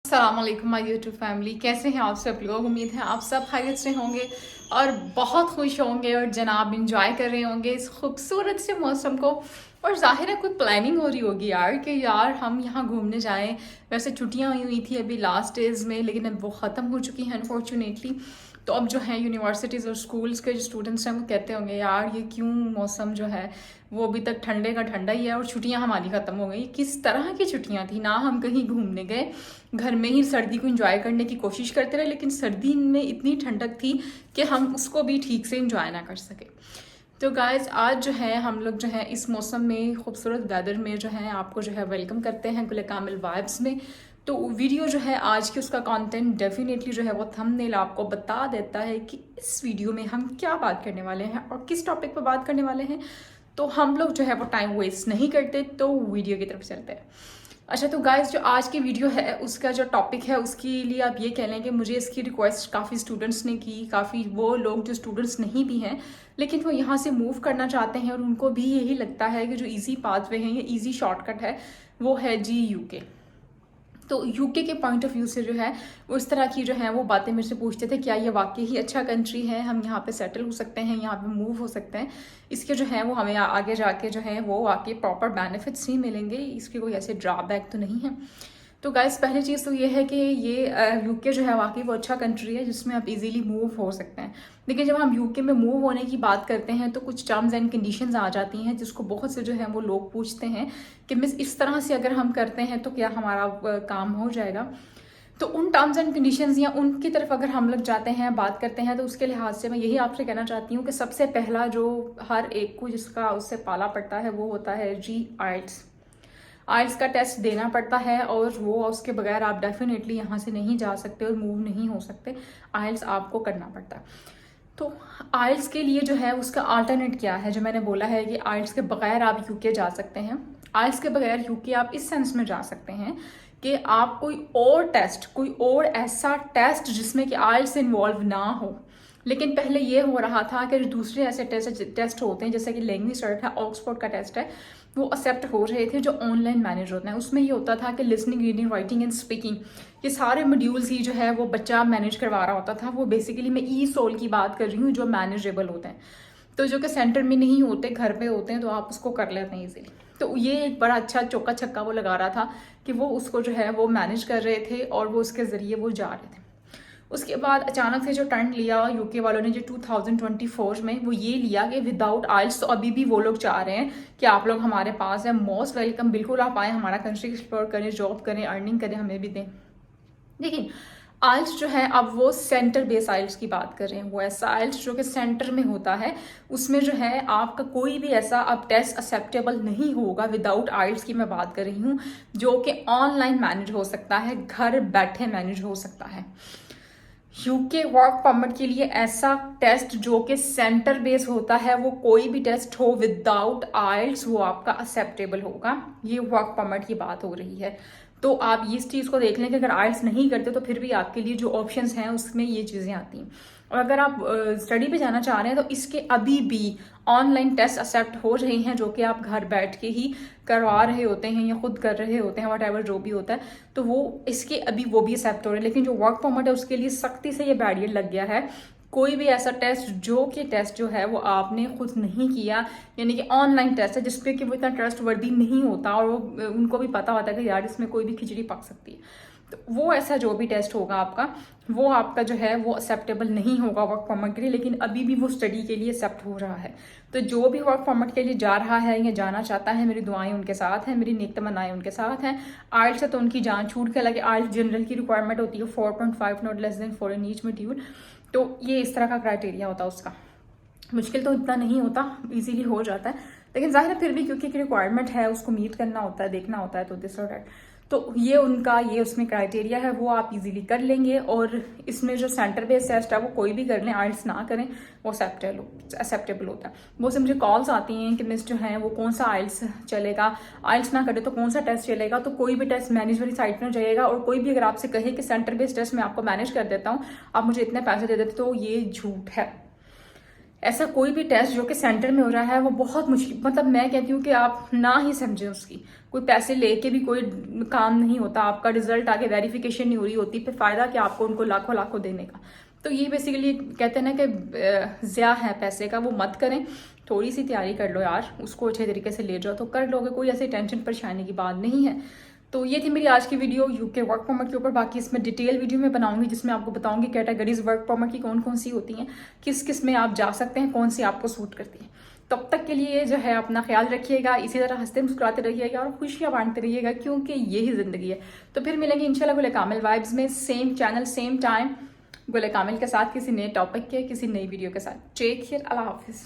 अस्सलाम वालेकुम my YouTube family, कैसे हैं आप सब लोग। उम्मीद है आप सब खैरियत से होंगे और बहुत खुश होंगे और जनाब इंजॉय कर रहे होंगे इस खूबसूरत से मौसम को। और जाहिर है कोई प्लानिंग हो रही होगी यार कि यार हम यहाँ घूमने जाएं। वैसे छुट्टियाँ हुई थी अभी लास्ट डेज में, लेकिन अब वो ख़त्म हो चुकी हैं अनफॉर्चुनेटली। तो अब जो है यूनिवर्सिटीज़ और स्कूल्स के जो स्टूडेंट्स हैं वो कहते होंगे यार ये क्यों मौसम जो है वो अभी तक ठंडे का ठंडा ही है और छुट्टियां हमारी ख़त्म हो गई। किस तरह की छुट्टियां थी, ना हम कहीं घूमने गए, घर में ही सर्दी को एंजॉय करने की कोशिश करते रहे, लेकिन सर्दी में इतनी ठंडक थी कि हम उसको भी ठीक से एंजॉय ना कर सके। तो गाइज आज जो है हम लोग जो है इस मौसम में खूबसूरत वेदर में जो है आपको जो है वेलकम करते हैं गुल कामिल वाइब्स में। तो वीडियो जो है आज की उसका कंटेंट डेफिनेटली जो है वो थंबनेल आपको बता देता है कि इस वीडियो में हम क्या बात करने वाले हैं और किस टॉपिक पर बात करने वाले हैं। तो हम लोग जो है वो टाइम वेस्ट नहीं करते, तो वीडियो की तरफ चलते हैं। अच्छा, तो गाइज जो आज की वीडियो है उसका जो टॉपिक है उसके लिए आप ये कह लें कि मुझे इसकी रिक्वेस्ट काफ़ी स्टूडेंट्स ने की, काफ़ी वो लोग जो स्टूडेंट्स नहीं भी हैं लेकिन वो यहाँ से मूव करना चाहते हैं और उनको भी यही लगता है कि जो इजी पाथवे है या इजी शॉर्टकट है वो है जी यूके। तो यूके के पॉइंट ऑफ व्यू से जो है वो इस तरह की जो है वो बातें मेरे से पूछते थे, क्या ये वाकई ही अच्छा कंट्री है, हम यहाँ पे सेटल हो सकते हैं, यहाँ पे मूव हो सकते हैं, इसके जो है वो हमें आगे जाके जो है वो वाकई प्रॉपर बेनिफिट्स ही मिलेंगे, इसके कोई ऐसे ड्रॉबैक तो नहीं है। तो गाइस पहली चीज़ तो ये है कि ये यूके जो है वाकई वो अच्छा कंट्री है जिसमें आप इजीली मूव हो सकते हैं। लेकिन जब हम यूके में मूव होने की बात करते हैं तो कुछ टर्म्स एंड कंडीशंस आ जाती हैं जिसको बहुत से जो है वो लोग पूछते हैं कि मिस इस तरह से अगर हम करते हैं तो क्या हमारा काम हो जाएगा। तो उन टर्म्स एंड कंडीशंस या उनकी तरफ अगर हम लोग जाते हैं बात करते हैं तो उसके लिहाज से मैं यही आपसे कहना चाहती हूँ कि सबसे पहला जो हर एक को जिसका उससे पाला पड़ता है वो होता है जी आइल्स। आइल्स का टेस्ट देना पड़ता है और वो उसके बगैर आप डेफिनेटली यहाँ से नहीं जा सकते और मूव नहीं हो सकते। आइल्स आपको करना पड़ता है। तो आइल्स के लिए जो है उसका अल्टरनेट क्या है, जो मैंने बोला है कि आइल्स के बगैर आप यूके जा सकते हैं। आइल्स के बगैर यूके आप इस सेंस में जा सकते हैं कि आप कोई और टेस्ट, कोई और ऐसा टेस्ट जिसमें कि आइल्स इन्वॉल्व ना हो। लेकिन पहले ये हो रहा था कि जो दूसरे ऐसे टेस्ट होते हैं जैसे कि लैंग्वेज टेस्ट है, ऑक्सफोर्ड का टेस्ट है, वो एक्सेप्ट हो रहे थे जो ऑनलाइन मैनेज होते हैं। उसमें ये होता था कि listening, reading, writing and speaking, ये सारे मॉड्यूल्स ही जो है वो बच्चा मैनेज करवा रहा होता था। वो बेसिकली मैं ई सोल की बात कर रही हूँ जो मैनेजेबल होते हैं, तो जो कि सेंटर में नहीं होते, घर पे होते हैं, तो आप उसको कर लेते हैं इजीली। तो ये एक बड़ा अच्छा चौका छक्का वो लगा रहा था कि वो उसको जो है वो मैनेज कर रहे थे और वो उसके ज़रिए वो जा रहे थे। उसके बाद अचानक से जो टर्न लिया यूके वालों ने जो 2024 में, वो ये लिया कि विदाउट आइल्स। तो अभी भी वो लोग चाह रहे हैं कि आप लोग हमारे पास है, मोस्ट वेलकम, बिल्कुल आप आए, हमारा कंट्री एक्सप्लोर करें, जॉब करें, अर्निंग करें, हमें भी दें। लेकिन आइल्स जो है अब वो सेंटर बेस आइल्स की बात कर रहे हैं, वो ऐसा आइल्स जो कि सेंटर में होता है, उसमें जो है आपका कोई भी ऐसा अब टेस्ट एक्सेप्टेबल नहीं होगा विदाउट आइल्स की मैं बात कर रही हूँ, जो कि ऑनलाइन मैनेज हो सकता है, घर बैठे मैनेज हो सकता है। यूके वर्क परमिट के लिए ऐसा टेस्ट जो कि सेंटर बेस होता है, वो कोई भी टेस्ट हो विदाउट आइल्स वो आपका एक्सेप्टेबल होगा। ये वर्क परमिट की बात हो रही है। तो आप इस चीज़ को देख लें कि अगर आइल्स नहीं करते तो फिर भी आपके लिए जो ऑप्शंस हैं उसमें ये चीज़ें आती हैं। और अगर आप स्टडी पे जाना चाह रहे हैं तो इसके अभी भी ऑनलाइन टेस्ट एक्सेप्ट हो रहे हैं जो कि आप घर बैठ के ही करवा रहे होते हैं या खुद कर रहे होते हैं, वट एवर जो भी होता है, तो वो इसके अभी वो भी एक्सेप्ट हो रहे हैं। लेकिन जो वर्क परमिट है उसके लिए सख्ती से ये बैरियर लग गया है। कोई भी ऐसा टेस्ट जो कि टेस्ट जो है वो आपने खुद नहीं किया, यानी कि ऑनलाइन टेस्ट है जिसपे कि वो इतना ट्रस्ट वर्दी नहीं होता और वो उनको भी पता होता है कि यार इसमें कोई भी खिचड़ी पक सकती है, तो वो ऐसा जो भी टेस्ट होगा आपका, वो आपका जो है वो एक्सेप्टेबल नहीं होगा वर्क परमिट के लिए। लेकिन अभी भी वो स्टडी के लिए एक्सेप्ट हो रहा है। तो जो भी वर्क परमिट के लिए जा रहा है या जाना चाहता है, मेरी दुआएं उनके साथ हैं, मेरी नेक तमन्नाएं उनके साथ हैं। आइल्स से तो उनकी जान छूट के लगे। आइल्स जनरल की रिक्वायरमेंट होती है 4.5 not less than 4 in each module. तो ये इस तरह का क्राइटेरिया होता है उसका। मुश्किल तो इतना नहीं होता, इजीली हो जाता है, लेकिन जाहिर है फिर भी क्योंकि रिक्वायरमेंट है उसको मीट करना होता है, देखना होता है, तो दिस और दैट। तो ये उनका ये उसमें क्राइटेरिया है, वो आप इजीली कर लेंगे। और इसमें जो सेंटर बेस्ड टेस्ट है वो कोई भी कर लें, आइल्स ना करें, वो एक्सेप्टेबल होता है। वो से मुझे कॉल्स आती हैं कि मिस जो है वो कौन सा आइल्स चलेगा, आइल्स ना करे तो कौन सा टेस्ट चलेगा। तो कोई भी टेस्ट मैनेज वाली साइट में जाएगा और कोई भी अगर आपसे कहे कि सेंटर बेस्ड टेस्ट मैं आपको मैनेज कर देता हूँ, आप मुझे इतने पैसे दे देते, तो ये झूठ है। ऐसा कोई भी टेस्ट जो कि सेंटर में हो रहा है वो बहुत मुश्किल, मतलब मैं कहती हूँ कि आप ना ही समझें उसकी। कोई पैसे लेके भी कोई काम नहीं होता, आपका रिजल्ट आगे वेरिफिकेशन नहीं हो रही होती, फिर फायदा क्या आपको उनको लाखों लाखों देने का। तो ये बेसिकली कहते हैं ना कि ज़्या है पैसे का, वो मत करें। थोड़ी सी तैयारी कर लो यार, उसको अच्छे तरीके से ले जाओ तो कर लोगे, कोई ऐसी टेंशन परेशानी की बात नहीं है। तो ये थी मेरी आज की वीडियो यूके वर्क परमिट के ऊपर। बाकी इसमें डिटेल वीडियो में बनाऊंगी जिसमें आपको बताऊंगी कैटेगरीज वर्क परमिट की कौन कौन सी होती हैं, किस किस में आप जा सकते हैं, कौन सी आपको सूट करती है। तब तक के लिए जो है अपना ख्याल रखिएगा, इसी तरह हंसते मुस्कुराते रहिएगा और खुशियां बांटते रहिएगा, क्योंकि यही जिंदगी है। तो फिर मिलेंगे इंशाल्लाह गुल कामिल वाइब्स में, सेम चैनल सेम टाइम, गुल कामिल के साथ, किसी नए टॉपिक के किसी नई वीडियो के साथ। टेक केयर, अल्लाह हाफिज़।